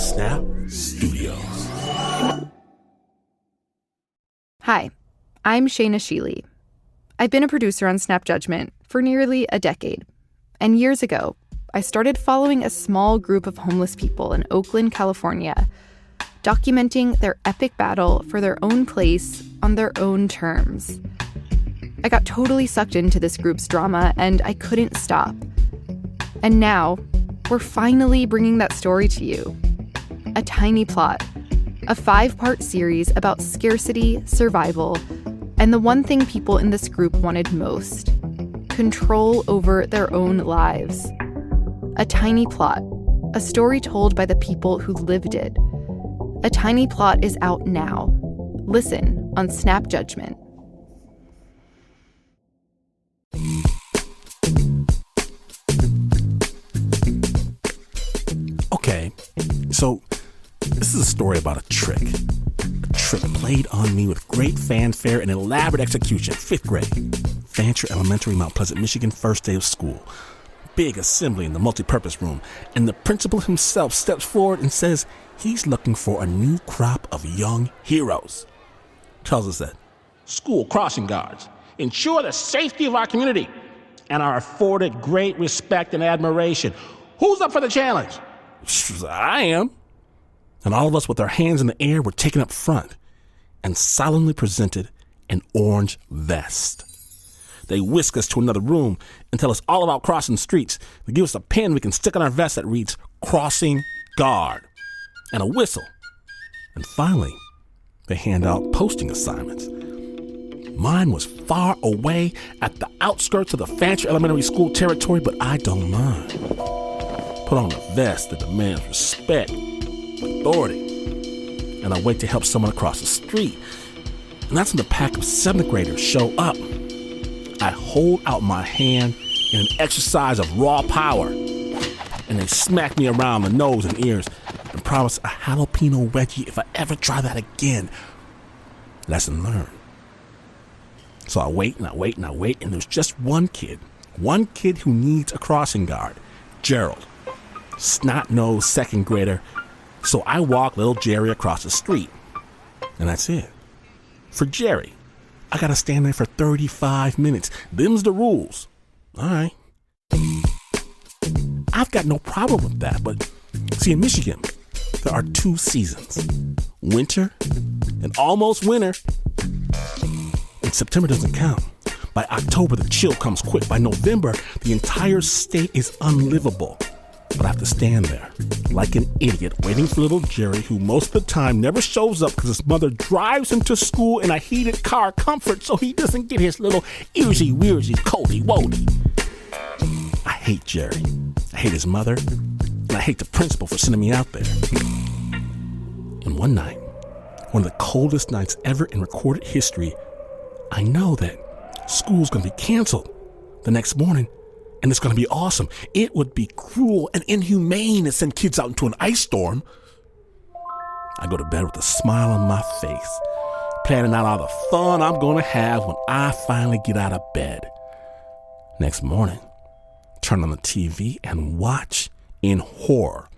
Snap Studios. Hi, I'm Shayna Sheely. I've been a producer on Snap Judgment for nearly a decade. And years ago, I started following a small group of homeless people in Oakland, California, documenting their epic battle for their own place on their own terms. I got totally sucked into this group's drama, and I couldn't stop. And now, we're finally bringing that story to you. A Tiny Plot, a 5-part series about scarcity, survival, and the one thing people in this group wanted most: control over their own lives. A Tiny Plot, a story told by the people who lived it. A Tiny Plot is out now. Listen on Snap Judgment. Okay, so this is a story about a trick. A trick played on me with great fanfare and elaborate execution. 5th grade, Fancher Elementary, Mount Pleasant, Michigan, first day of school. Big assembly in the multipurpose room, and the principal himself steps forward and says he's looking for a new crop of young heroes. Tells us that school crossing guards ensure the safety of our community and are afforded great respect and admiration. Who's up for the challenge? I am. And all of us with our hands in the air were taken up front and solemnly presented an orange vest. They whisk us to another room and tell us all about crossing streets. They give us a pen we can stick on our vest that reads Crossing Guard, and a whistle. And finally, they hand out posting assignments. Mine was far away at the outskirts of the Fancher Elementary School territory, but I don't mind. Put on a vest that demands respect, authority, and I wait to help someone across the street. And that's when the pack of 7th graders show up. I hold out my hand in an exercise of raw power, and they smack me around the nose and ears and promise a jalapeno wedgie if I ever try that again. Lesson learned. So I wait and I wait and I wait, and there's just one kid who needs a crossing guard, Gerald. Snot-nosed 2nd grader. So I walk little Jerry across the street, and that's it. For Jerry, I gotta stand there for 35 minutes. Them's the rules. All right. I've got no problem with that, but see, in Michigan, there are 2 seasons: winter and almost winter. And September doesn't count. By October, the chill comes quick. By November, the entire state is unlivable. But I have to stand there like an idiot waiting for little Jerry, who most of the time never shows up because his mother drives him to school in a heated car Comfort so he doesn't get his little earsy-wearsy coldy-woody. I hate Jerry. I hate his mother. And I hate the principal for sending me out there. And one night, one of the coldest nights ever in recorded history, I know that school's going to be canceled the next morning. And it's going to be awesome. It would be cruel and inhumane to send kids out into an ice storm. I go to bed with a smile on my face, planning out all the fun I'm going to have when I finally get out of bed. Next morning, turn on the TV and watch in horror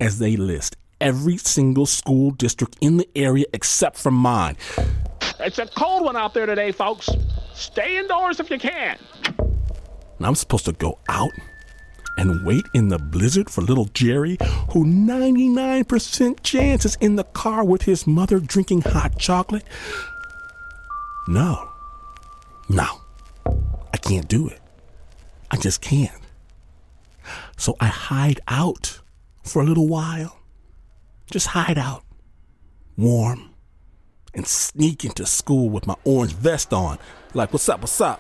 as they list every single school district in the area except for mine. It's a cold one out there today, folks. Stay indoors if you can. And I'm supposed to go out and wait in the blizzard for little Jerry, who 99% chance is in the car with his mother drinking hot chocolate? No, I can't do it. I just can't. So I hide out for a little while. Just hide out, warm, and sneak into school with my orange vest on, like, what's up?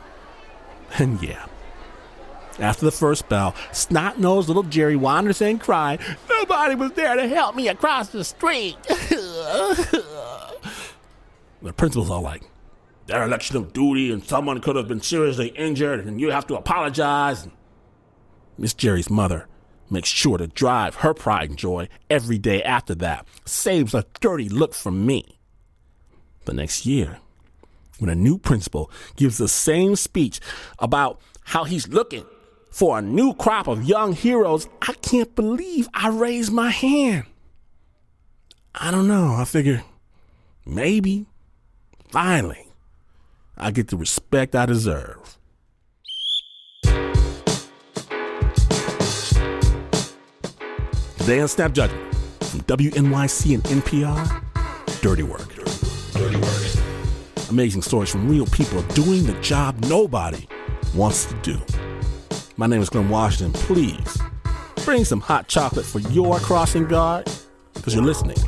And yeah. After the first bell, snot-nosed little Jerry wanders in crying, "Nobody was there to help me across the street." The principal's all like, "Dereliction of duty, and someone could have been seriously injured, and you have to apologize." Miss Jerry's mother makes sure to drive her pride and joy every day after that. Saves a dirty look from me. The next year, when a new principal gives the same speech about how he's looking for a new crop of young heroes, I can't believe I raised my hand. I don't know. I figure maybe, finally, I get the respect I deserve. Today on Snap Judgment, from WNYC and NPR, Dirty Work. Dirty Work. Amazing stories from real people doing the job nobody wants to do. My name is Glenn Washington. Please bring some hot chocolate for your crossing guard, because you're listening to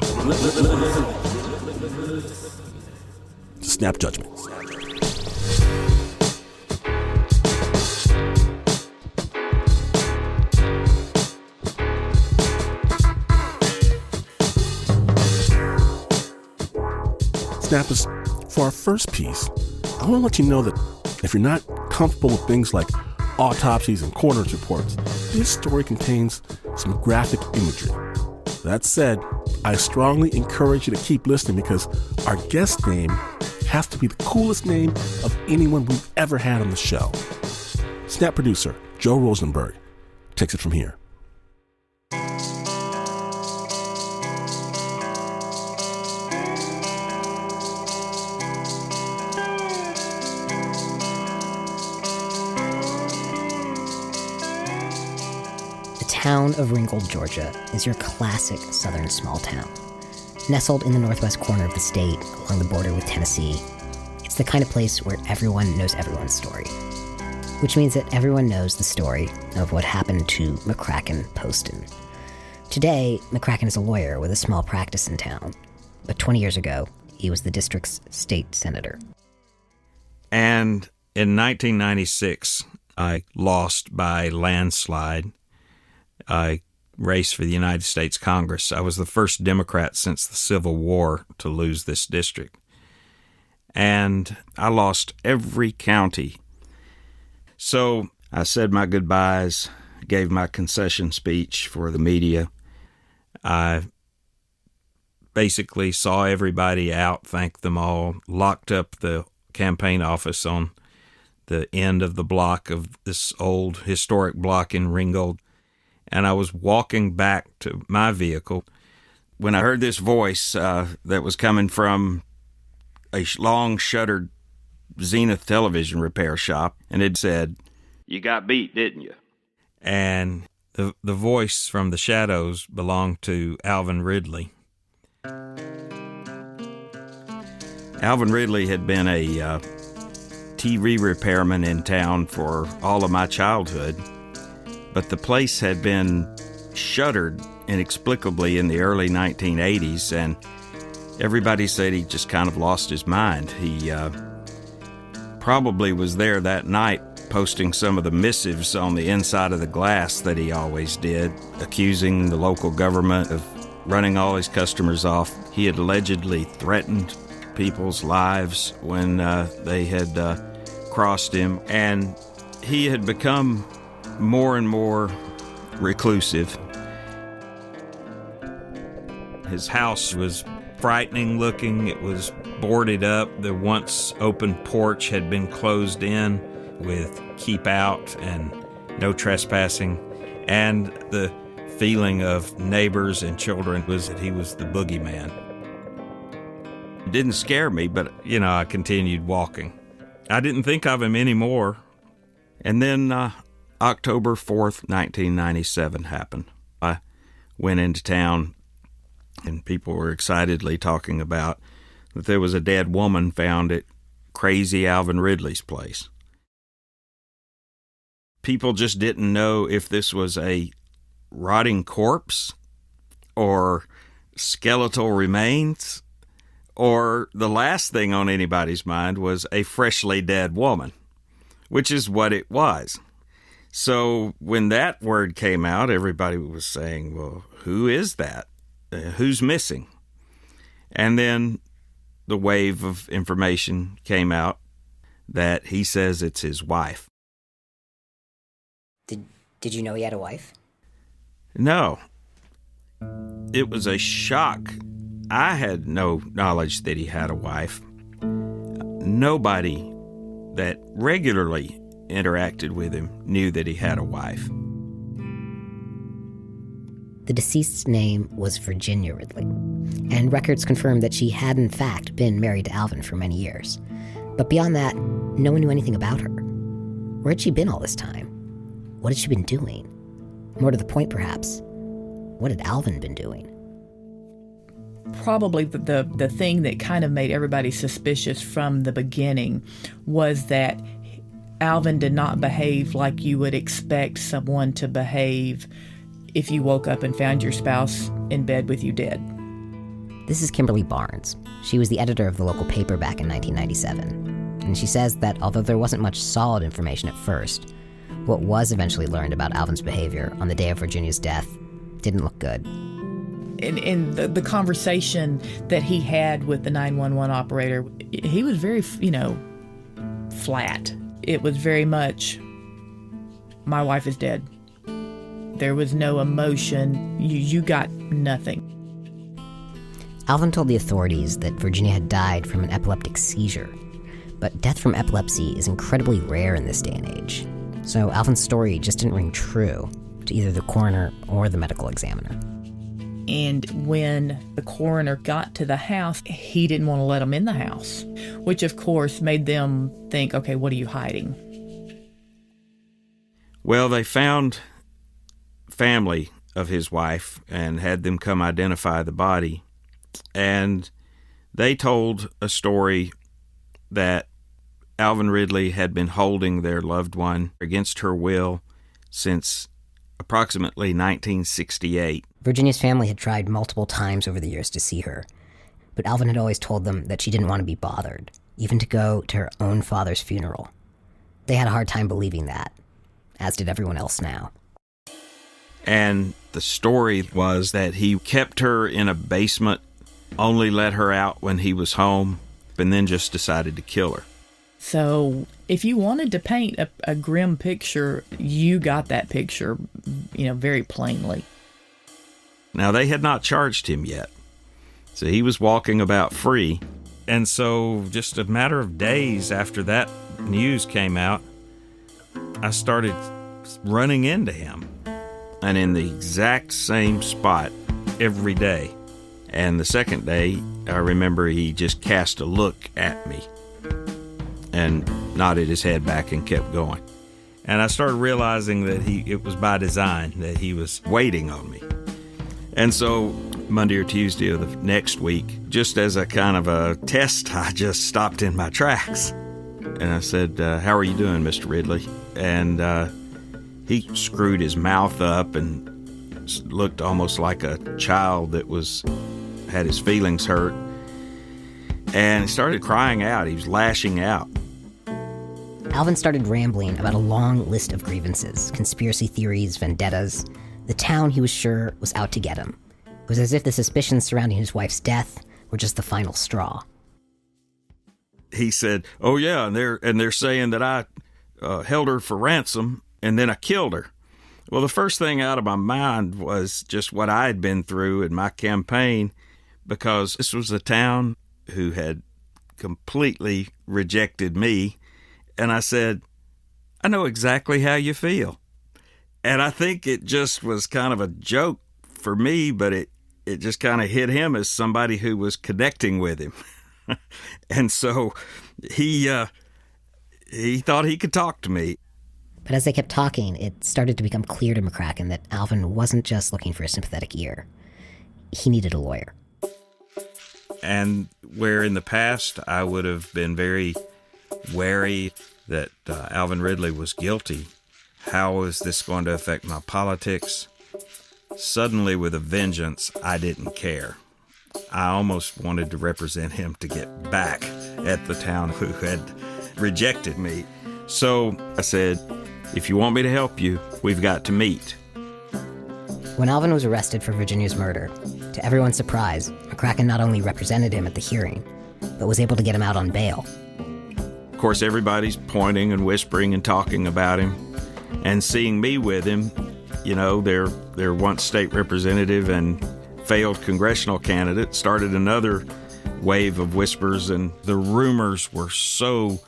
Snap Judgment. Snappers, for our first piece, I want to let you know that if you're not comfortable with things like autopsies and coroner's reports, this story contains some graphic imagery. That said, I strongly encourage you to keep listening because our guest name has to be the coolest name of anyone we've ever had on the show. Snap producer Joe Rosenberg takes it from here. The town of Ringgold, Georgia, is your classic southern small town. Nestled in the northwest corner of the state, along the border with Tennessee, it's the kind of place where everyone knows everyone's story. Which means that everyone knows the story of what happened to McCracken Poston. Today, McCracken is a lawyer with a small practice in town, but 20 years ago, he was the district's state senator. And in 1996, I lost by landslide. I raced for the United States Congress. I was the first Democrat since the Civil War to lose this district. And I lost every county. So I said my goodbyes, gave my concession speech for the media. I basically saw everybody out, thanked them all, locked up the campaign office on the end of the block of this old historic block in Ringgold. And I was walking back to my vehicle when I heard this voice that was coming from a long-shuttered Zenith television repair shop, and it said, "You got beat, didn't you?" And the voice from the shadows belonged to Alvin Ridley. Alvin Ridley had been a TV repairman in town for all of my childhood. But the place had been shuttered inexplicably in the early 1980s, and everybody said he just kind of lost his mind. He probably was there that night posting some of the missives on the inside of the glass that he always did, accusing the local government of running all his customers off. He had allegedly threatened people's lives when they had crossed him, and he had become more and more reclusive. His house was frightening looking. It was boarded up. The once open porch had been closed in with keep out and no trespassing. And the feeling of neighbors and children was that he was the boogeyman. It didn't scare me, but, I continued walking. I didn't think of him anymore. And then October 4th, 1997 happened. I went into town and people were excitedly talking about that there was a dead woman found at crazy Alvin Ridley's place. People just didn't know if this was a rotting corpse or skeletal remains, or the last thing on anybody's mind was a freshly dead woman, which is what it was. So when that word came out, everybody was saying, well, who is that? Who's missing? And then the wave of information came out that he says it's his wife. Did you know he had a wife? No. It was a shock. I had no knowledge that he had a wife. Nobody that regularly interacted with him knew that he had a wife. The deceased's name was Virginia Ridley. And records confirmed that she had in fact been married to Alvin for many years. But beyond that, no one knew anything about her. Where had she been all this time? What had she been doing? More to the point, perhaps, what had Alvin been doing? Probably the thing that kind of made everybody suspicious from the beginning was that Alvin did not behave like you would expect someone to behave if you woke up and found your spouse in bed with you dead. This is Kimberly Barnes. She was the editor of the local paper back in 1997. And she says that although there wasn't much solid information at first, what was eventually learned about Alvin's behavior on the day of Virginia's death didn't look good. In the conversation that he had with the 911 operator, he was very, flat. It was very much, my wife is dead. There was no emotion. You got nothing. Alvin told the authorities that Virginia had died from an epileptic seizure. But death from epilepsy is incredibly rare in this day and age. So Alvin's story just didn't ring true to either the coroner or the medical examiner. And when the coroner got to the house, he didn't want to let them in the house, which of course made them think, okay, what are you hiding? Well, they found family of his wife and had them come identify the body. And they told a story that Alvin Ridley had been holding their loved one against her will since approximately 1968. Virginia's family had tried multiple times over the years to see her, but Alvin had always told them that she didn't want to be bothered, even to go to her own father's funeral. They had a hard time believing that, as did everyone else now. And the story was that he kept her in a basement, only let her out when he was home, and then just decided to kill her. So if you wanted to paint a grim picture, you got that picture, very plainly. Now, they had not charged him yet, so he was walking about free. And so just a matter of days after that news came out, I started running into him, and in the exact same spot every day. And the second day, I remember he just cast a look at me and nodded his head back and kept going. And I started realizing that it was by design, that he was waiting on me. And so Monday or Tuesday of the next week, just as a kind of a test, I just stopped in my tracks. And I said, how are you doing, Mr. Ridley? And he screwed his mouth up and looked almost like a child that had his feelings hurt. And he started crying out. He was lashing out. Alvin started rambling about a long list of grievances, conspiracy theories, vendettas. The town, he was sure, was out to get him. It was as if the suspicions surrounding his wife's death were just the final straw. He said, oh yeah, and they're saying that I held her for ransom and then I killed her. Well, the first thing out of my mind was just what I had been through in my campaign, because this was a town who had completely rejected me. And I said, I know exactly how you feel. And I think it just was kind of a joke for me, but it just kind of hit him as somebody who was connecting with him. And so he thought he could talk to me. But as they kept talking, it started to become clear to McCracken that Alvin wasn't just looking for a sympathetic ear. He needed a lawyer. And where in the past I would have been very wary that Alvin Ridley was guilty, how was this going to affect my politics? Suddenly, with a vengeance, I didn't care. I almost wanted to represent him to get back at the town who had rejected me. So I said, if you want me to help you, we've got to meet. When Alvin was arrested for Virginia's murder, to everyone's surprise, McCracken not only represented him at the hearing, but was able to get him out on bail. Of course, everybody's pointing and whispering and talking about him, and seeing me with him, their once state representative and failed congressional candidate started another wave of whispers, and the rumors were so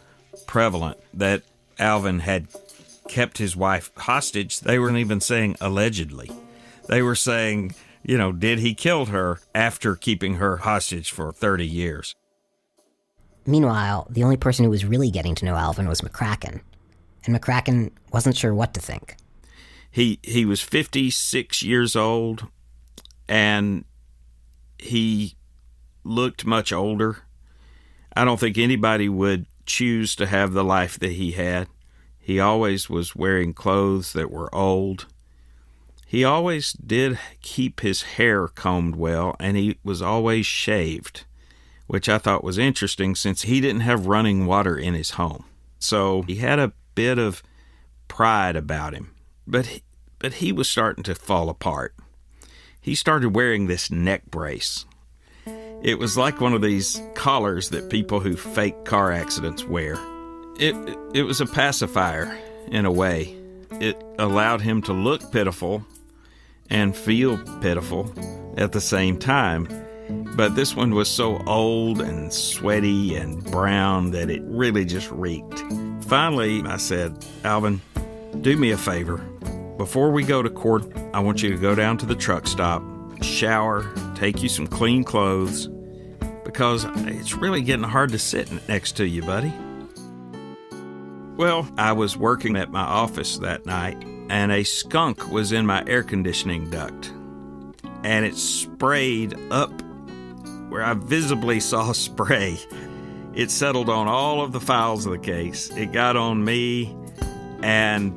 prevalent that Alvin had kept his wife hostage. They weren't even saying allegedly. They were saying Did he kill her after keeping her hostage for 30 years? Meanwhile, the only person who was really getting to know Alvin was McCracken. And McCracken wasn't sure what to think. He was 56 years old, and he looked much older. I don't think anybody would choose to have the life that he had. He always was wearing clothes that were old. He always did keep his hair combed well, and he was always shaved, which I thought was interesting since he didn't have running water in his home. So he had a bit of pride about him. But he was starting to fall apart. He started wearing this neck brace. It was like one of these collars that people who fake car accidents wear. It was a pacifier in a way. It allowed him to look pitiful and feel pitiful at the same time. But this one was so old and sweaty and brown that it really just reeked. Finally, I said, Alvin, do me a favor. Before we go to court, I want you to go down to the truck stop, shower, take you some clean clothes, because it's really getting hard to sit next to you, buddy. Well, I was working at my office that night, and a skunk was in my air conditioning duct, and it sprayed up where I visibly saw spray. It settled on all of the files of the case. It got on me, and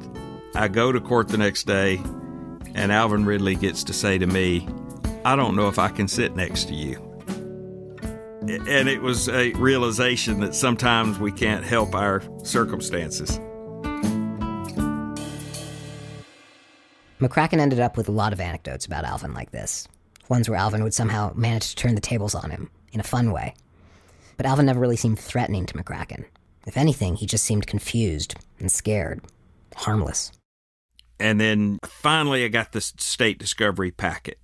I go to court the next day, and Alvin Ridley gets to say to me, I don't know if I can sit next to you. And it was a realization that sometimes we can't help our circumstances. McCracken ended up with a lot of anecdotes about Alvin like this. Ones where Alvin would somehow manage to turn the tables on him, in a fun way. But Alvin never really seemed threatening to McCracken. If anything, he just seemed confused and scared. Harmless. And then finally I got the state discovery packet.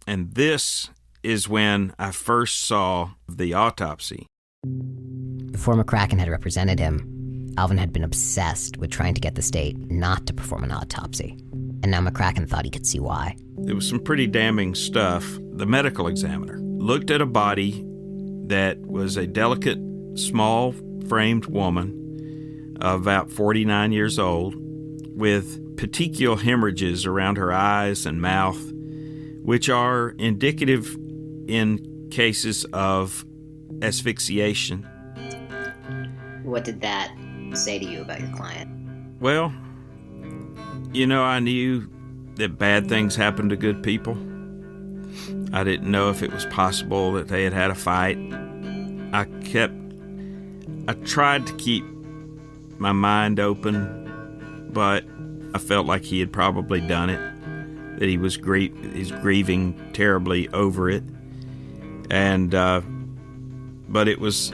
And this is when I first saw the autopsy. Before McCracken had represented him, Alvin had been obsessed with trying to get the state not to perform an autopsy. And now McCracken thought he could see why. It was some pretty damning stuff. The medical examiner looked at a body that was a delicate, small-framed woman of about 49 years old with petechial hemorrhages around her eyes and mouth, which are indicative in cases of asphyxiation. What did that say to you about your client? Well, I knew that bad things happen to good people. I didn't know if it was possible that they had had a fight. I tried to keep my mind open, but I felt like he had probably done it, that he's grieving terribly over it. And, but it was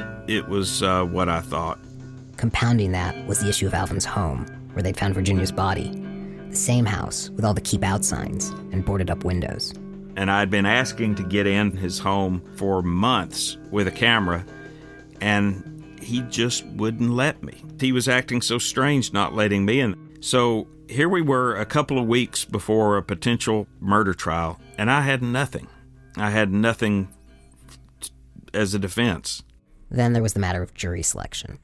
what I thought. Compounding that was the issue of Alvin's home, where they'd found Virginia's body. The same house with all the keep out signs and boarded up windows. And I'd been asking to get in his home for months with a camera, and he just wouldn't let me. He was acting so strange not letting me in. So here we were a couple of weeks before a potential murder trial, and I had nothing. I had nothing as a defense. Then there was the matter of jury selection.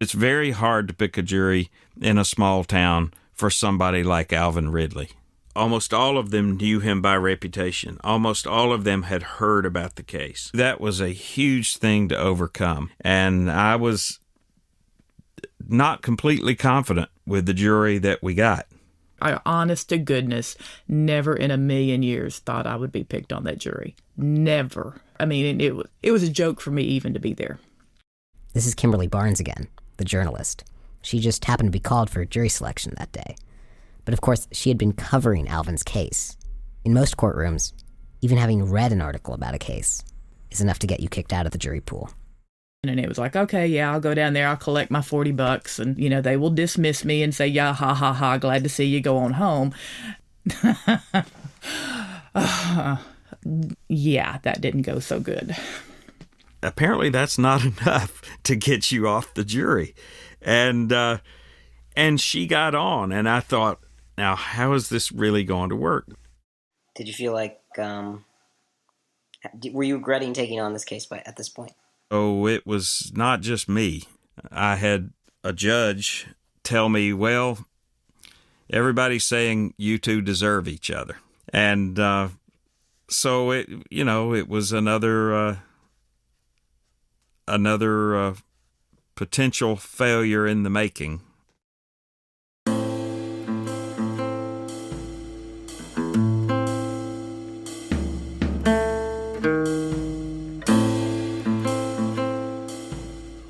It's very hard to pick a jury in a small town for somebody like Alvin Ridley. Almost all of them knew him by reputation. Almost all of them had heard about the case. That was a huge thing to overcome. And I was not completely confident with the jury that we got. I, honest to goodness, never in a million years thought I would be picked on that jury. Never. I mean, it was a joke for me even to be there. This is Kimberly Barnes again, the journalist. She just happened to be called for jury selection that day. But of course, she had been covering Alvin's case. In most courtrooms, even having read an article about a case is enough to get you kicked out of the jury pool. And it was like, okay, yeah, I'll go down there, I'll collect my $40, and, they will dismiss me and say, yeah, ha, ha, ha, glad to see you, go on home. Yeah, that didn't go so good. Apparently that's not enough to get you off the jury. And she got on, and I thought, now, how is this really going to work? Did you feel like, were you regretting taking on this case at this point? Oh, it was not just me. I had a judge tell me, well, everybody's saying you two deserve each other. And so it was another potential failure in the making.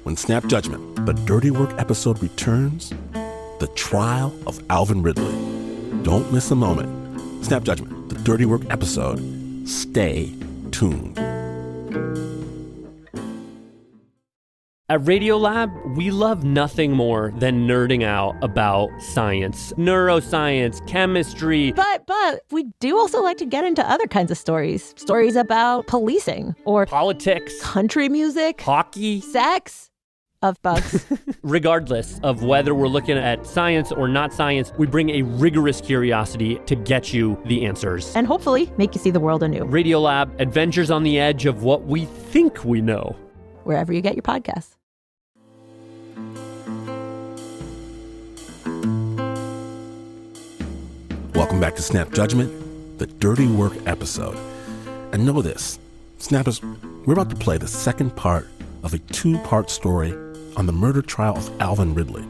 When Snap Judgment, the Dirty Work episode returns, the trial of Alvin Ridley. Don't miss a moment. Snap Judgment, the Dirty Work episode. Stay tuned. At Radiolab, we love nothing more than nerding out about science, neuroscience, chemistry. But we do also like to get into other kinds of stories. Stories about policing or politics, country music, hockey, sex, of bugs. Regardless of whether we're looking at science or not science, we bring a rigorous curiosity to get you the answers. And hopefully make you see the world anew. Radiolab, adventures on the edge of what we think we know. Wherever you get your podcasts. Welcome back to Snap Judgment, the Dirty Work episode. And know this, Snappers, we're about to play the second part of a two-part story on the murder trial of Alvin Ridley.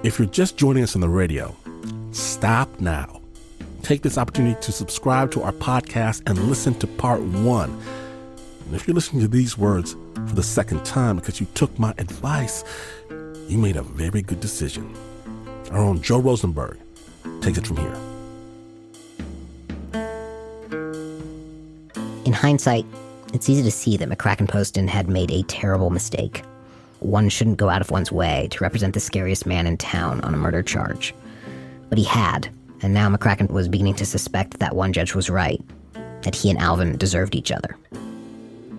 If you're just joining us on the radio, stop now. Take this opportunity to subscribe to our podcast and listen to part one. And if you're listening to these words for the second time because you took my advice, you made a very good decision. Our own Joe Rosenberg takes it from here. In hindsight, it's easy to see that McCracken Poston had made a terrible mistake. One shouldn't go out of one's way to represent the scariest man in town on a murder charge. But he had, and now McCracken was beginning to suspect that one judge was right, that he and Alvin deserved each other.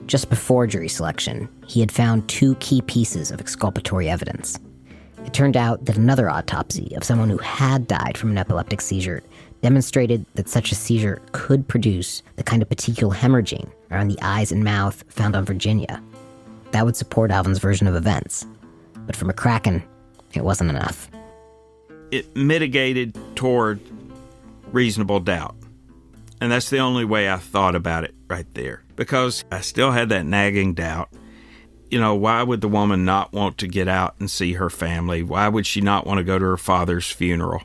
Just before jury selection, he had found two key pieces of exculpatory evidence. It turned out that another autopsy of someone who had died from an epileptic seizure demonstrated that such a seizure could produce the kind of petechial hemorrhaging around the eyes and mouth found on Virginia. That would support Alvin's version of events. But for McCracken, it wasn't enough. It mitigated toward reasonable doubt. And that's the only way I thought about it right there. Because I still had that nagging doubt. Why would the woman not want to get out and see her family? Why would she not want to go to her father's funeral?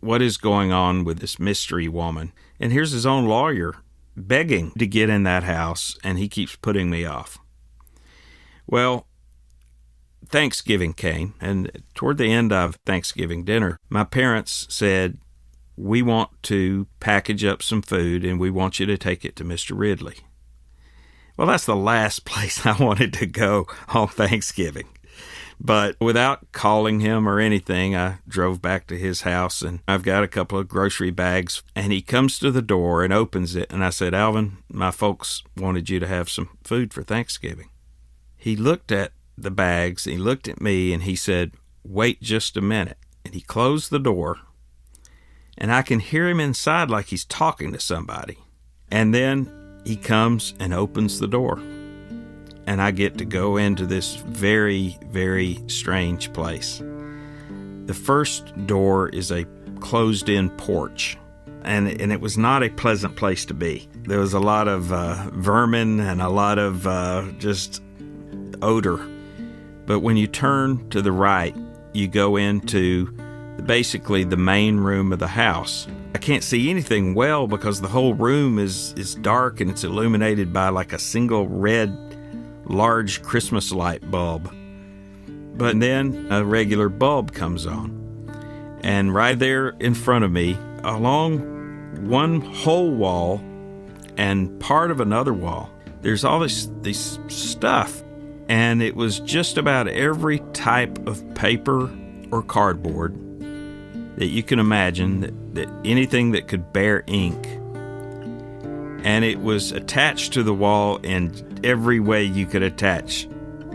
What is going on with this mystery woman? And here's his own lawyer begging to get in that house, and he keeps putting me off. Well, Thanksgiving came, and toward the end of Thanksgiving dinner, my parents said, we want to package up some food, and we want you to take it to Mr. Ridley. Well, that's the last place I wanted to go on Thanksgiving. But without calling him or anything, I drove back to his house, and I've got a couple of grocery bags, and he comes to the door and opens it, and I said, Alvin, my folks wanted you to have some food for Thanksgiving. He looked at the bags, he looked at me, and he said, wait just a minute. And he closed the door, and I can hear him inside like he's talking to somebody. And then he comes and opens the door, and I get to go into this very, very strange place. The first door is a closed-in porch, and it was not a pleasant place to be. There was a lot of vermin and a lot of just odor. But when you turn to the right, you go into basically the main room of the house. I can't see anything well because the whole room is dark and it's illuminated by like a single red large Christmas light bulb. But then a regular bulb comes on. And right there in front of me, along one whole wall and part of another wall, there's all this stuff. And it was just about every type of paper or cardboard that you can imagine, that anything that could bear ink. And it was attached to the wall in every way you could attach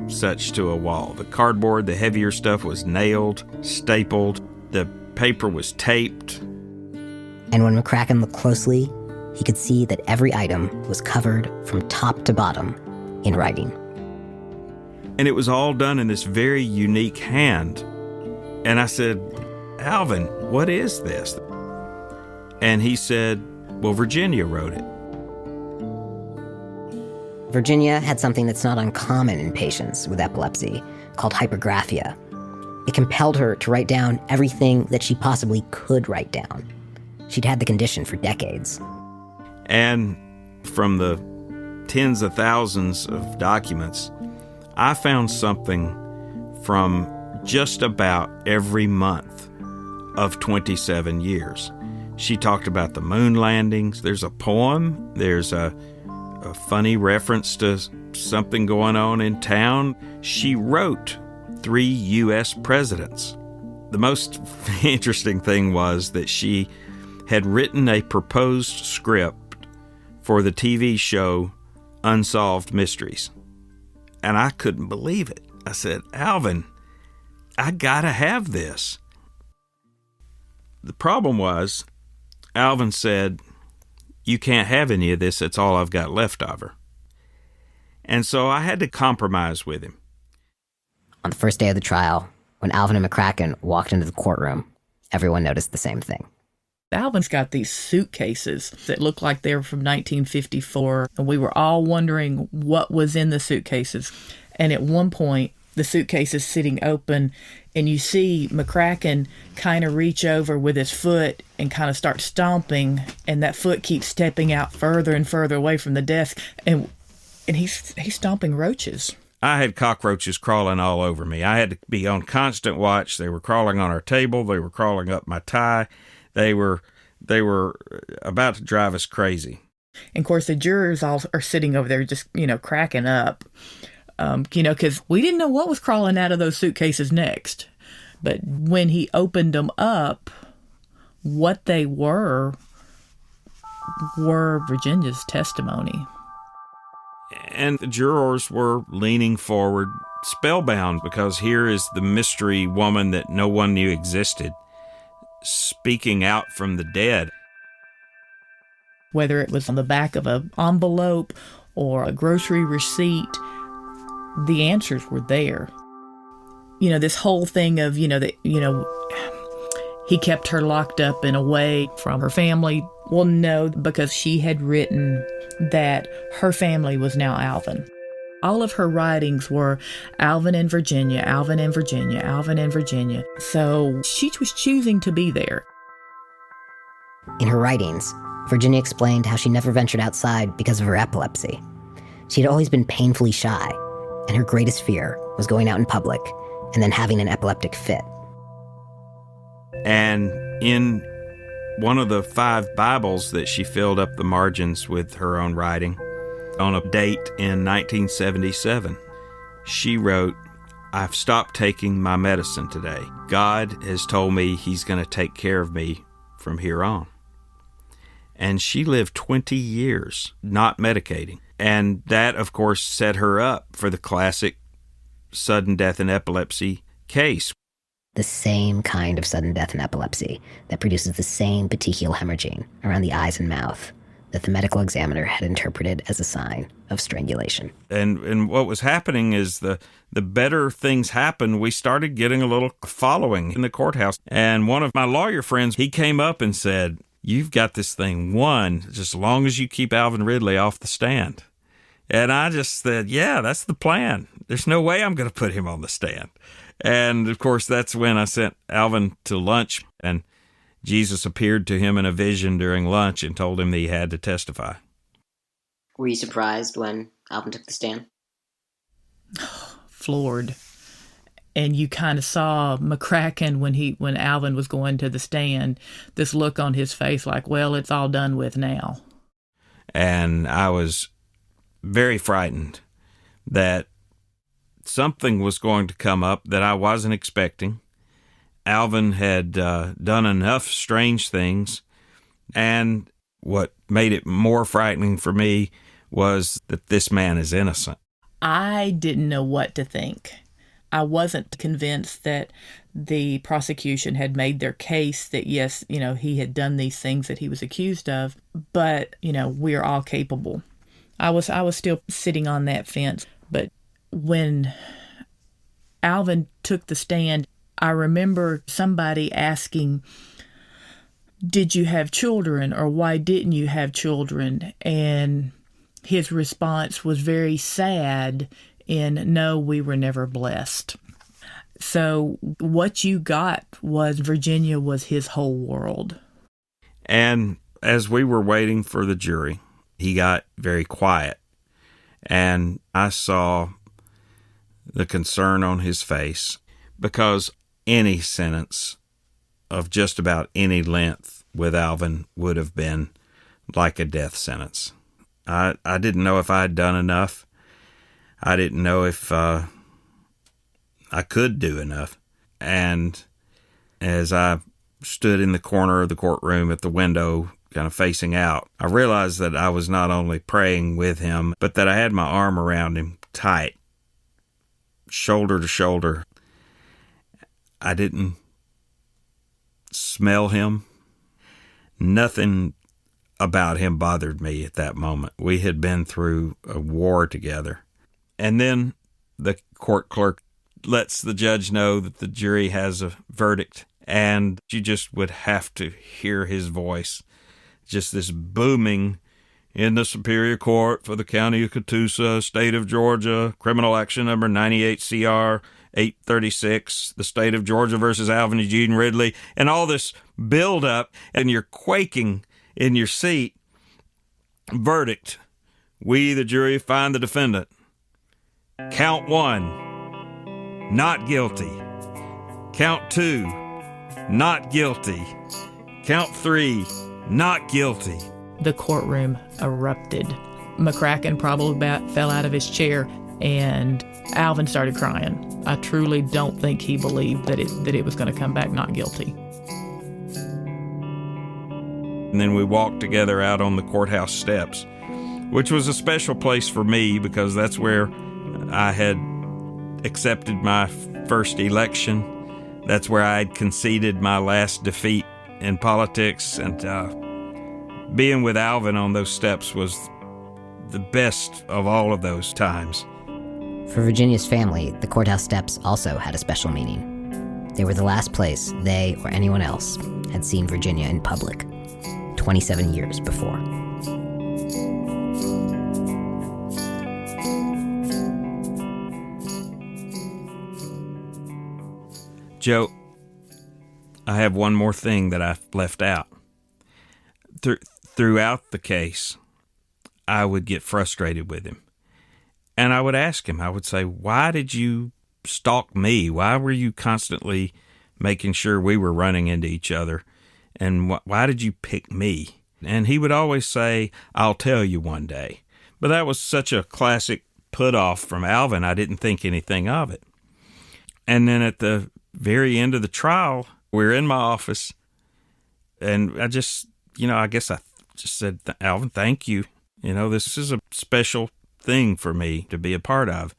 such to a wall. The cardboard, the heavier stuff, was nailed, stapled. The paper was taped. And when McCracken looked closely, he could see that every item was covered from top to bottom in writing. And it was all done in this very unique hand. And I said, Alvin, what is this? And he said, well, Virginia wrote it. Virginia had something that's not uncommon in patients with epilepsy, called hypergraphia. It compelled her to write down everything that she possibly could write down. She'd had the condition for decades. And from the tens of thousands of documents, I found something from just about every month of 27 years. She talked about the moon landings. There's a poem. There's a funny reference to something going on in town. She wrote 3 U.S. presidents. The most interesting thing was that she had written a proposed script for the TV show Unsolved Mysteries. And I couldn't believe it. I said, Alvin, I gotta have this. The problem was, Alvin said, you can't have any of this. That's all I've got left of her. And so I had to compromise with him. On the first day of the trial, when Alvin and McCracken walked into the courtroom, everyone noticed the same thing. Alvin's got these suitcases that look like they were from 1954, and we were all wondering what was in the suitcases. And at one point, the suitcase is sitting open, and you see McCracken kind of reach over with his foot and kind of start stomping, and that foot keeps stepping out further and further away from the desk, and he's stomping roaches. I had cockroaches crawling all over me. I had to be on constant watch. They were crawling on our table. They were crawling up my tie. They were about to drive us crazy. And of course, the jurors all are sitting over there just, cracking up, because we didn't know what was crawling out of those suitcases next. But when he opened them up, what they were Virginia's testimony. And the jurors were leaning forward, spellbound, because here is the mystery woman that no one knew existed, speaking out from the dead. Whether it was on the back of an envelope or a grocery receipt, the answers were there. This whole thing of, he kept her locked up and away from her family. Well, no, because she had written that her family was now Alvin. All of her writings were Alvin and Virginia, Alvin and Virginia, Alvin and Virginia. So she was choosing to be there. In her writings, Virginia explained how she never ventured outside because of her epilepsy. She had always been painfully shy, and her greatest fear was going out in public and then having an epileptic fit. And in one of the 5 Bibles that she filled up the margins with her own writing, on a date in 1977, she wrote, I've stopped taking my medicine today. God has told me he's going to take care of me from here on. And she lived 20 years not medicating. And that, of course, set her up for the classic sudden death in epilepsy case. The same kind of sudden death in epilepsy that produces the same petechial hemorrhaging around the eyes and mouth that the medical examiner had interpreted as a sign of strangulation. And what was happening is the better things happened, we started getting a little following in the courthouse. And one of my lawyer friends, he came up and said, you've got this thing won just as long as you keep Alvin Ridley off the stand. And I just said, yeah, that's the plan. There's no way I'm going to put him on the stand. And, of course, that's when I sent Alvin to lunch, and Jesus appeared to him in a vision during lunch and told him that he had to testify. Were you surprised when Alvin took the stand? Floored. And you kind of saw McCracken when Alvin was going to the stand, this look on his face like, well, it's all done with now. And I was very frightened that something was going to come up that I wasn't expecting. Alvin had done enough strange things, and what made it more frightening for me was that this man is innocent. I didn't know what to think. I wasn't convinced that the prosecution had made their case that, yes, he had done these things that he was accused of, but, we're all capable. I was still sitting on that fence. But when Alvin took the stand, I remember somebody asking, did you have children, or why didn't you have children? And his response was very sad in, no, we were never blessed. So what you got was Virginia was his whole world. And as we were waiting for the jury, he got very quiet. And I saw the concern on his face, because any sentence of just about any length with Alvin would have been like a death sentence. I didn't know if I had done enough. I didn't know if I could do enough. And as I stood in the corner of the courtroom at the window, kind of facing out, I realized that I was not only praying with him, but that I had my arm around him tight, shoulder to shoulder. I didn't smell him. Nothing about him bothered me at that moment. We had been through a war together. And then the court clerk lets the judge know that the jury has a verdict, and you just would have to hear his voice, just this booming, in the Superior Court for the County of Catoosa, State of Georgia, criminal action number 98 CR 836, the State of Georgia versus Alvin Eugene Ridley, and all this build up, and you're quaking in your seat. Verdict: we, the jury, find the defendant. Count 1, not guilty. Count 2, not guilty. Count 3, not guilty. The courtroom erupted. McCracken probably about fell out of his chair, and Alvin started crying. I truly don't think he believed that it was going to come back not guilty. And then we walked together out on the courthouse steps, which was a special place for me because that's where I had accepted my first election. That's where I had conceded my last defeat in politics. And being with Alvin on those steps was the best of all of those times. For Virginia's family, the courthouse steps also had a special meaning. They were the last place they or anyone else had seen Virginia in public, 27 years before. Joe, I have one more thing that I've left out. Throughout the case, I would get frustrated with him. And I would ask him, I would say, why did you stalk me? Why were you constantly making sure we were running into each other? And why did you pick me? And he would always say, I'll tell you one day. But that was such a classic put-off from Alvin, I didn't think anything of it. And then at the very end of the trial, we're in my office, and I just, I guess I just said, Alvin, thank you. This is a special thing for me to be a part of.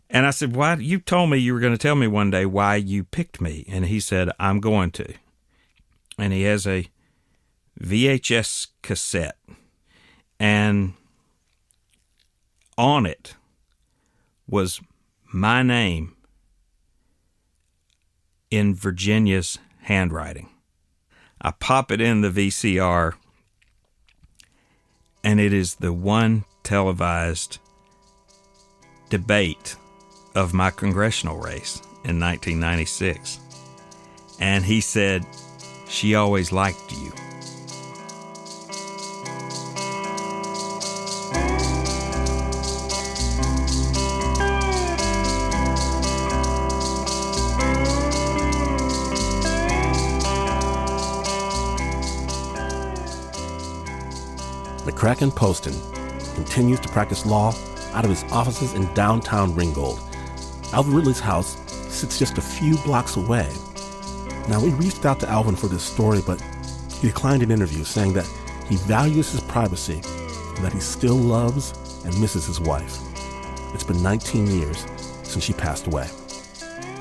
And I said, why? You told me you were going to tell me one day why you picked me. And he said, I'm going to. And he has a VHS cassette. And on it was my name in Virginia's handwriting. I pop it in the VCR, and it is the one televised debate of my congressional race in 1996. And he said, she always liked you. McCracken Poston continues to practice law out of his offices in downtown Ringgold. Alvin Ridley's house sits just a few blocks away. Now, we reached out to Alvin for this story, but he declined an interview, saying that he values his privacy and that he still loves and misses his wife. It's been 19 years since she passed away.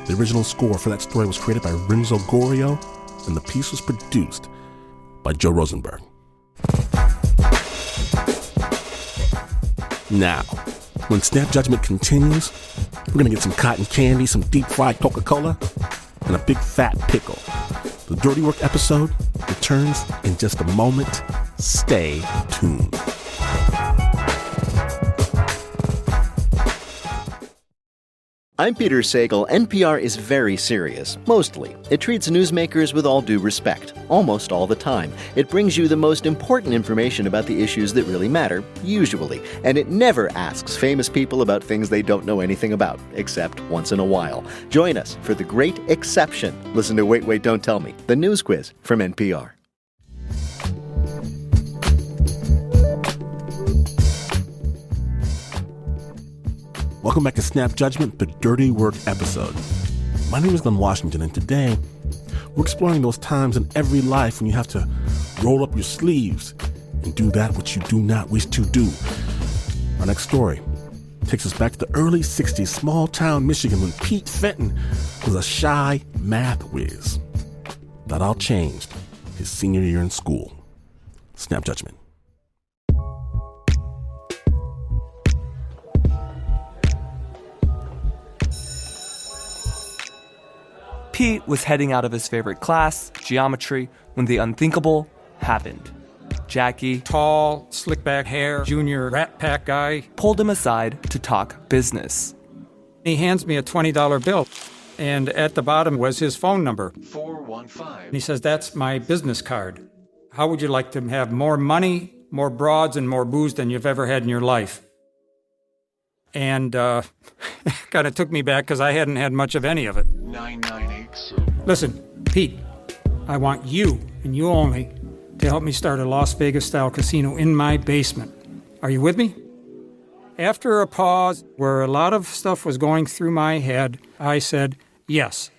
The original score for that story was created by Renzo Gorrio, and the piece was produced by Joe Rosenberg. Now, when Snap Judgment continues, we're going to get some cotton candy, some deep-fried Coca-Cola, and a big fat pickle. The Dirty Work episode returns in just a moment. Stay tuned. I'm Peter Sagal. NPR is very serious, mostly. It treats newsmakers with all due respect, almost all the time. It brings you the most important information about the issues that really matter, usually. And it never asks famous people about things they don't know anything about, except once in a while. Join us for The Great Exception. Listen to Wait, Wait, Don't Tell Me, the news quiz from NPR. Welcome back to Snap Judgment, the Dirty Work episode. My name is Glenn Washington, and today we're exploring those times in every life when you have to roll up your sleeves and do that which you do not wish to do. Our next story takes us back to the early 60s, small town Michigan, when Pete Fenton was a shy math whiz. That all changed his senior year in school. Snap Judgment. Pete was heading out of his favorite class, geometry, when the unthinkable happened. Jackie, tall, slick back hair, junior Rat Pack guy, pulled him aside to talk business. He hands me a $20 bill, and at the bottom was his phone number. 415. And he says, "That's my business card. How would you like to have more money, more broads, and more booze than you've ever had in your life?" And kind of took me back because I hadn't had much of any of it. 998. Listen, Pete, I want you, and you only, to help me start a Las Vegas-style casino in my basement. Are you with me? After a pause where a lot of stuff was going through my head, I said, yes.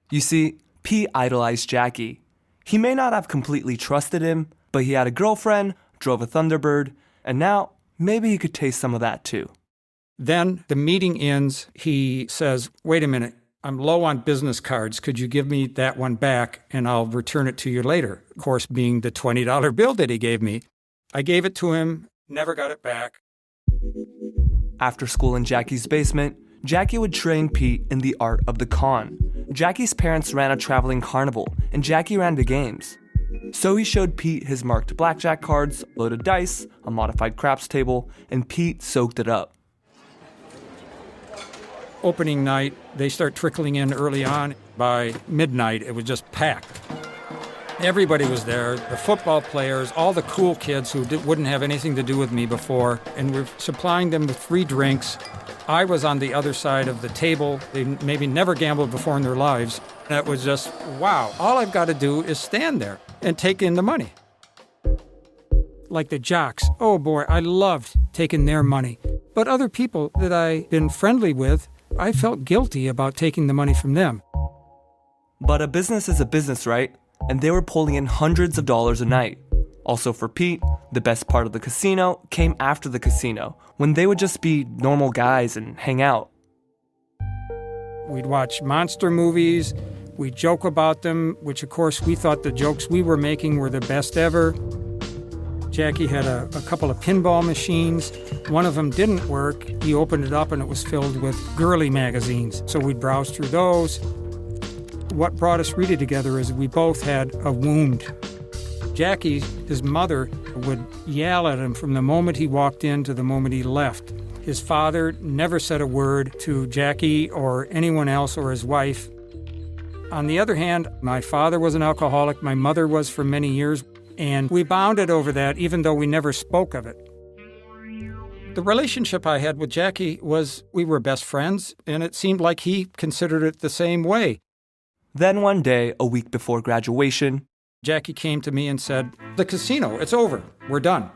You see, Pete idolized Jackie. He may not have completely trusted him, but he had a girlfriend, drove a Thunderbird, and now maybe he could taste some of that too. Then the meeting ends. He says, wait a minute, I'm low on business cards. Could you give me that one back and I'll return it to you later? Of course, being the $20 bill that he gave me. I gave it to him, never got it back. After school in Jackie's basement, Jackie would train Pete in the art of the con. Jackie's parents ran a traveling carnival, and Jackie ran the games. So he showed Pete his marked blackjack cards, loaded dice, a modified craps table, and Pete soaked it up. Opening night, they start trickling in early on. By midnight, it was just packed. Everybody was there, the football players, all the cool kids who wouldn't have anything to do with me before, and we're supplying them with free drinks. I was on the other side of the table. They maybe never gambled before in their lives. And it was just, wow, all I've got to do is stand there and take in the money. Like the jocks, oh boy, I loved taking their money. But other people that I'd been friendly with, I felt guilty about taking the money from them. But a business is a business, right? And they were pulling in hundreds of dollars a night. Also for Pete, the best part of the casino came after the casino, when they would just be normal guys and hang out. We'd watch monster movies, we'd joke about them, which of course we thought the jokes we were making were the best ever. Jackie had a couple of pinball machines. One of them didn't work. He opened it up and it was filled with girly magazines. So we'd browse through those. What brought us really together is we both had a wound. Jackie, his mother, would yell at him from the moment he walked in to the moment he left. His father never said a word to Jackie or anyone else or his wife. On the other hand, my father was an alcoholic. My mother was for many years. And we bonded over that, even though we never spoke of it. The relationship I had with Jackie was we were best friends, and it seemed like he considered it the same way. Then one day, a week before graduation, Jackie came to me and said, "The casino, it's over. We're done."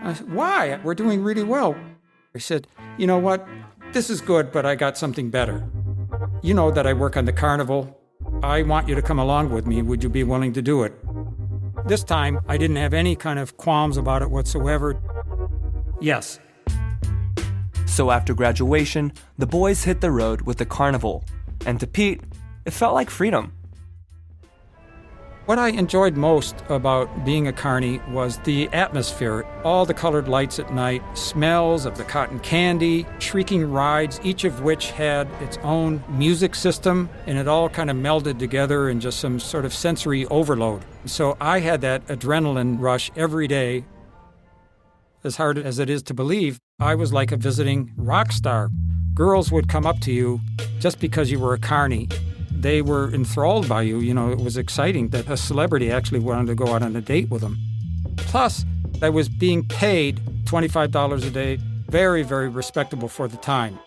I said, "Why? We're doing really well." I said, "You know what? This is good, but I got something better. You know that I work on the Carnival. I want you to come along with me. Would you be willing to do it?" This time, I didn't have any kind of qualms about it whatsoever. Yes. So after graduation, the boys hit the road with the Carnival. And to Pete, it felt like freedom. What I enjoyed most about being a carny was the atmosphere. All the colored lights at night, smells of the cotton candy, shrieking rides, each of which had its own music system, and it all kind of melded together in just some sort of sensory overload. So I had that adrenaline rush every day. As hard as it is to believe, I was like a visiting rock star. Girls would come up to you just because you were a carny. They were enthralled by you. You know, it was exciting that a celebrity actually wanted to go out on a date with them. Plus, I was being paid $25 a day. Very, very respectable for the time.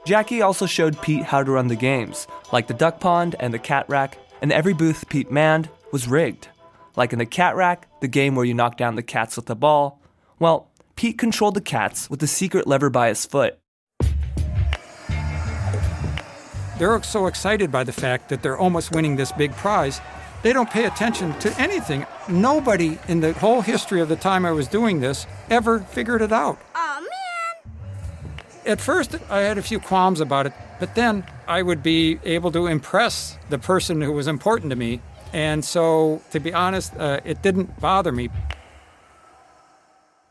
Jackie also showed Pete how to run the games, like the duck pond and the cat rack, and every booth Pete manned was rigged. Like in the cat rack, the game where you knock down the cats with the ball, well, Pete controlled the cats with a secret lever by his foot. They're so excited by the fact that they're almost winning this big prize, they don't pay attention to anything. Nobody in the whole history of the time I was doing this ever figured it out. Aw, man! At first, I had a few qualms about it, but then I would be able to impress the person who was important to me. And so, to be honest, it didn't bother me.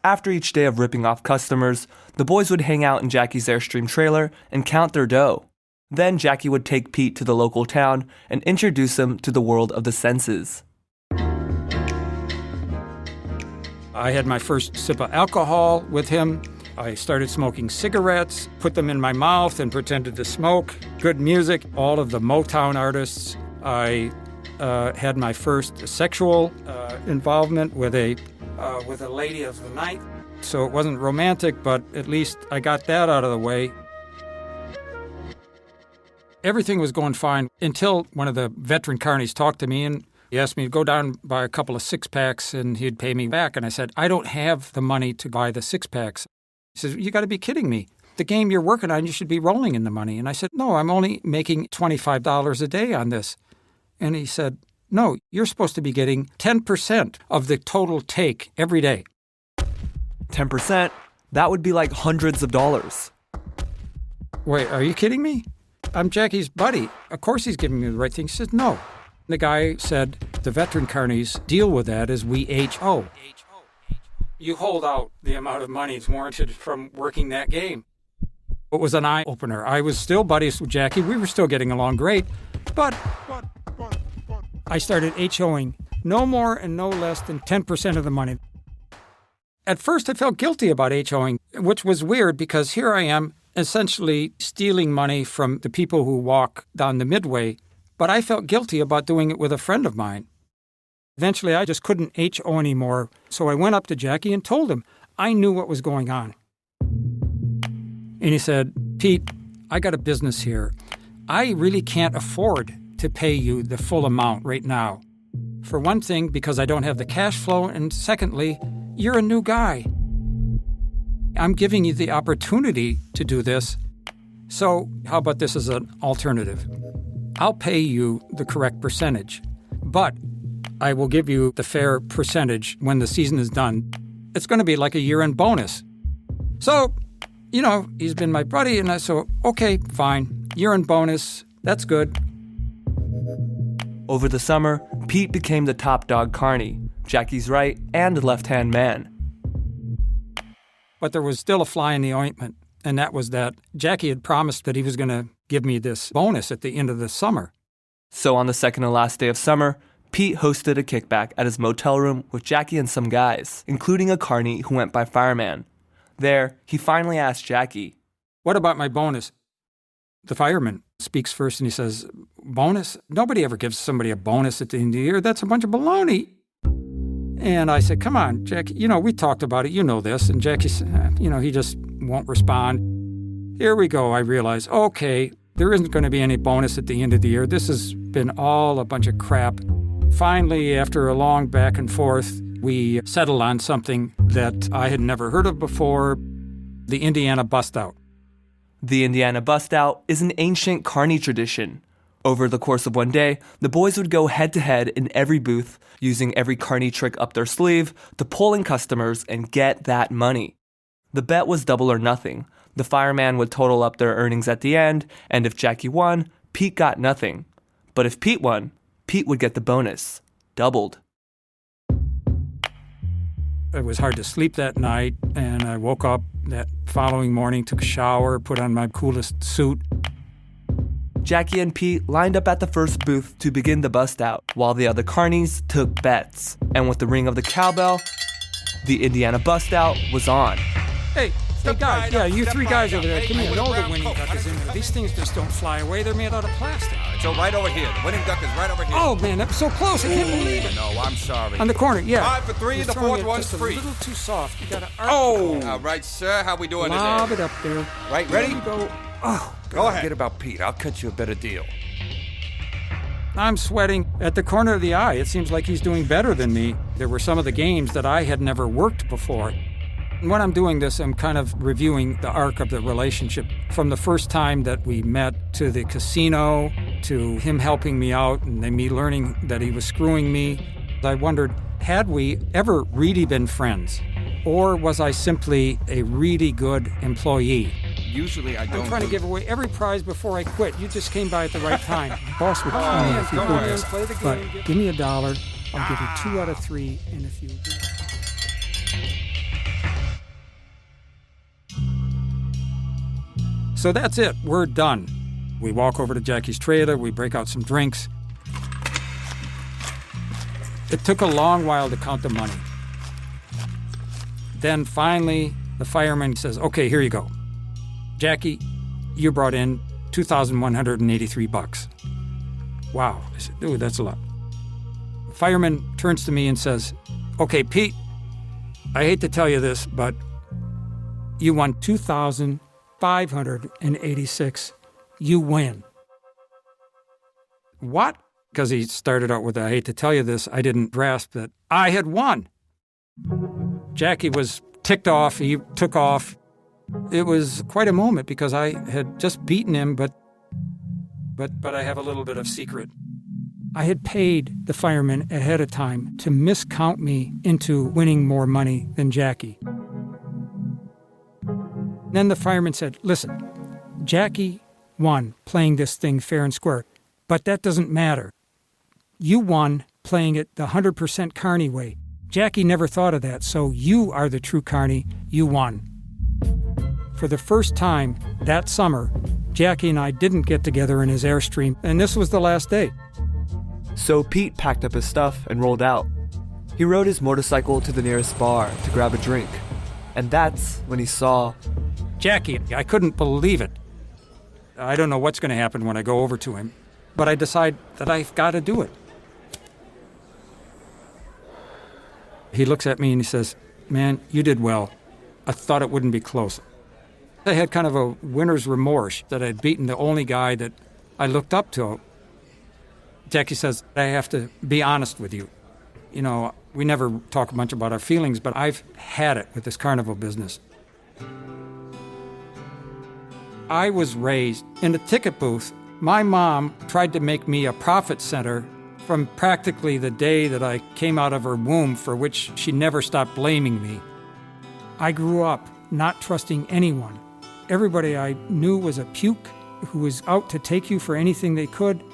After each day of ripping off customers, the boys would hang out in Jackie's Airstream trailer and count their dough. Then Jackie would take Pete to the local town and introduce him to the world of the senses. I had my first sip of alcohol with him. I started smoking cigarettes, put them in my mouth and pretended to smoke. Good music, all of the Motown artists. I had my first sexual involvement with a lady of the night. So it wasn't romantic, but at least I got that out of the way. Everything was going fine until one of the veteran carnies talked to me and he asked me to go down and buy a couple of six-packs and he'd pay me back. And I said, I don't have the money to buy the six-packs. He says, you got to be kidding me. The game you're working on, you should be rolling in the money. And I said, no, I'm only making $25 a day on this. And he said, no, you're supposed to be getting 10% of the total take every day. 10%? That would be like hundreds of dollars. Wait, are you kidding me? I'm Jackie's buddy. Of course he's giving me the right thing. He says, no. The guy said, the veteran carnies deal with that as we HO. You hold out the amount of money that's warranted from working that game. It was an eye-opener. I was still buddies with Jackie. We were still getting along great. But I started HOing no more and no less than 10% of the money. At first, I felt guilty about HOing, which was weird because here I am essentially stealing money from the people who walk down the midway, but I felt guilty about doing it with a friend of mine. Eventually, I just couldn't HO anymore, so I went up to Jackie and told him I knew what was going on. And he said, Pete, I got a business here. I really can't afford to pay you the full amount right now. For one thing, because I don't have the cash flow, and secondly, you're a new guy. I'm giving you the opportunity to do this, so how about this as an alternative? I'll pay you the correct percentage, but I will give you the fair percentage when the season is done. It's going to be like a year-end bonus. So, you know, he's been my buddy, and I said, okay, fine, year-end bonus, that's good. Over the summer, Pete became the top dog carny, Jackie's right and left-hand man. But there was still a fly in the ointment, and that was that Jackie had promised that he was going to give me this bonus at the end of the summer. So on the second and last day of summer, Pete hosted a kickback at his motel room with Jackie and some guys, including a carny who went by Fireman. There, he finally asked Jackie, what about my bonus? The fireman speaks first and he says, bonus? Nobody ever gives somebody a bonus at the end of the year. That's a bunch of baloney. And I said, come on, Jackie, you know, we talked about it, you know this. And Jackie said, you know, he just won't respond. Here we go, I realized, okay, there isn't going to be any bonus at the end of the year. This has been all a bunch of crap. Finally, after a long back and forth, we settled on something that I had never heard of before, the Indiana Bust Out. The Indiana Bust Out is an ancient carny tradition. Over the course of one day, the boys would go head-to-head in every booth, using every carny trick up their sleeve to pull in customers and get that money. The bet was double or nothing. The fireman would total up their earnings at the end, and if Jackie won, Pete got nothing. But if Pete won, Pete would get the bonus, doubled. It was hard to sleep that night, and I woke up that following morning, took a shower, put on my coolest suit. Jackie and Pete lined up at the first booth to begin the bust out, while the other carnies took bets. And with the ring of the cowbell, the Indiana bust out was on. Hey guys, you three guys over there, come here. You know the winning duck is in there. These things just don't fly away. They're made out of plastic. So right over here. The winning duck is right over here. Oh, man, that's so close. I can't believe it. No, I'm sorry. On the corner, yeah. 5 for 3, the fourth one's free. A little too soft. You gotta All right, sir. How we doing lob today? it up there. Right, ready? There you go. Oh, Go ahead. Forget about Pete. I'll cut you a better deal. I'm sweating at the corner of the eye. It seems like he's doing better than me. There were some of the games that I had never worked before. And when I'm doing this, I'm kind of reviewing the arc of the relationship from the first time that we met to the casino, to him helping me out and then me learning that he was screwing me. I wondered, had we ever really been friends? Or was I simply a really good employee? Usually I don't. I'm trying to give away every prize before I quit. You just came by at the right time. Boss would kill me if you do this. But give me $1. I'll give you 2 out of 3, and if you do. So that's it. We're done. We walk over to Jackie's trailer. We break out some drinks. It took a long while to count the money. Then finally, the fireman says, "Okay, here you go. Jackie, you brought in $2,183. Wow. I said, "Dude, that's a lot." The fireman turns to me and says, "Okay, Pete, I hate to tell you this, but you won $2,586. You win." What? Because he started out with, "I hate to tell you this," I didn't grasp that I had won. Jackie was ticked off. He took off. It was quite a moment because I had just beaten him, but I have a little bit of secret. I had paid the fireman ahead of time to miscount me into winning more money than Jackie. Then the fireman said, "Listen, Jackie won playing this thing fair and square, but that doesn't matter. You won playing it the 100% carny way. Jackie never thought of that, so you are the true carny. You won." For the first time that summer, Jackie and I didn't get together in his Airstream, and this was the last day. So Pete packed up his stuff and rolled out. He rode his motorcycle to the nearest bar to grab a drink. And that's when he saw Jackie. I couldn't believe it. I don't know what's going to happen when I go over to him, but I decide that I've got to do it. He looks at me and he says, "Man, you did well. I thought it wouldn't be close." I had kind of a winner's remorse that I'd beaten the only guy that I looked up to. Jackie says, "I have to be honest with you. You know, we never talk much about our feelings, but I've had it with this carnival business. I was raised in a ticket booth. My mom tried to make me a profit center from practically the day that I came out of her womb, for which she never stopped blaming me. I grew up not trusting anyone. Everybody I knew was a puke who was out to take you for anything they could.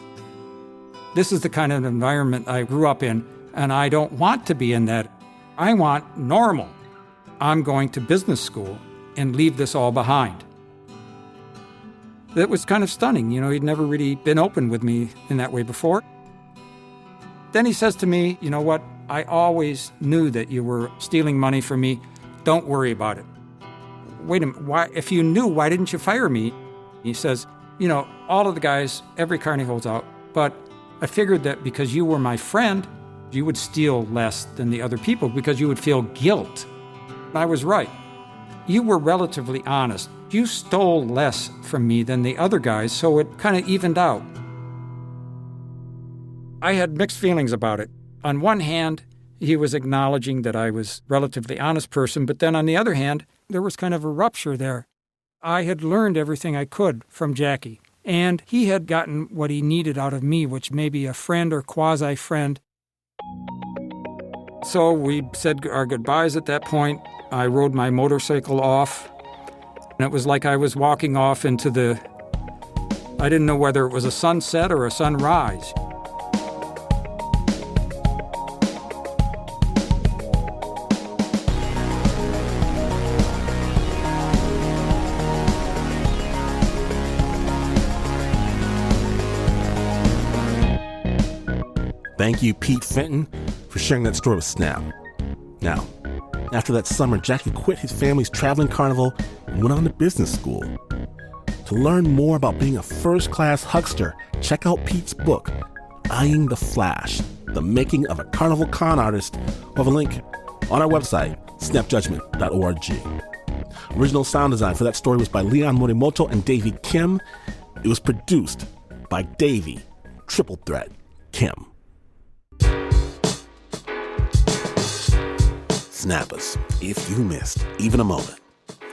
This is the kind of environment I grew up in, and I don't want to be in that. I want normal. I'm going to business school and leave this all behind." That was kind of stunning. You know, he'd never really been open with me in that way before. Then he says to me, "You know what? I always knew that you were stealing money from me. Don't worry about it." Wait a minute, why? If you knew, why didn't you fire me? He says, "You know, all of the guys, every carny holds out, but I figured that because you were my friend, you would steal less than the other people because you would feel guilt." I was right. You were relatively honest. You stole less from me than the other guys, so it kind of evened out. I had mixed feelings about it. On one hand, he was acknowledging that I was a relatively honest person, but then on the other hand, there was kind of a rupture there. I had learned everything I could from Jackie, and he had gotten what he needed out of me, which may be a friend or quasi-friend. So we said our goodbyes at that point. I rode my motorcycle off, and it was like I was walking off into the I didn't know whether it was a sunset or a sunrise. Thank you, Pete Fenton, for sharing that story with Snap. Now, after that summer, Jackie quit his family's traveling carnival and went on to business school. To learn more about being a first-class huckster, check out Pete's book, Eyeing the Flash, The Making of a Carnival Con Artist. We'll have a link on our website, snapjudgment.org. Original sound design for that story was by Leon Morimoto and Davey Kim. It was produced by Davey, Triple Threat, Kim. Snappers, if you missed even a moment,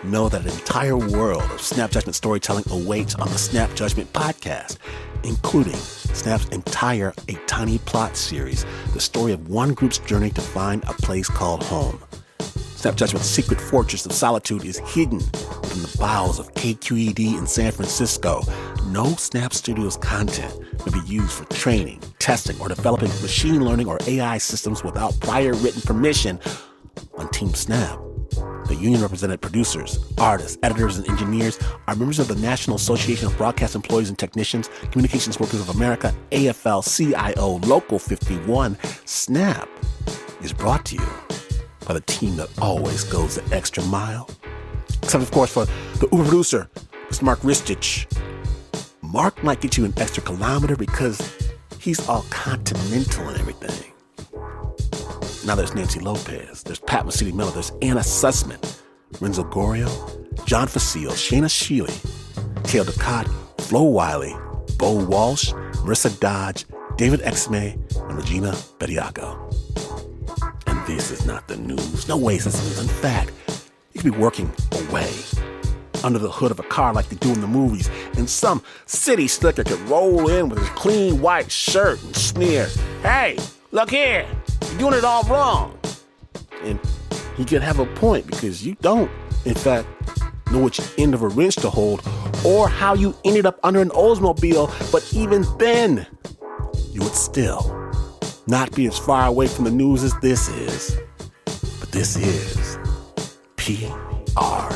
know that an entire world of Snap Judgment storytelling awaits on the Snap Judgment podcast, including Snap's entire A Tiny Plot series, the story of one group's journey to find a place called home. Snap Judgment's secret fortress of solitude is hidden from the bowels of KQED in San Francisco. No Snap Studios content may be used for training, testing, or developing machine learning or AI systems without prior written permission. On Team Snap, the union-represented producers, artists, editors, and engineers are members of the National Association of Broadcast Employees and Technicians, Communications Workers of America, AFL-CIO, Local 51. Snap is brought to you by the team that always goes the extra mile. Except, of course, for the Uber producer, Mr. Mark Ristich. Mark might get you an extra kilometer because he's all continental and everything. Now there's Nancy Lopez, there's Pat Mesiti-Miller, there's Anna Sussman, Renzo Gorrio, John Facile, Shayna Shealy, Taylor Ducat, Flo Wiley, Bo Walsh, Marissa Dodge, David Exme, and Regina Bediaco. And this is not the news. No way is this news. In fact, you could be working away under the hood of a car like they do in the movies, and some city slicker could roll in with his clean white shirt and sneer, "Hey, look here, you're doing it all wrong." And he could have a point because you don't, in fact, know which end of a wrench to hold or how you ended up under an Oldsmobile, but even then, you would still not be as far away from the news as this is. But this is PR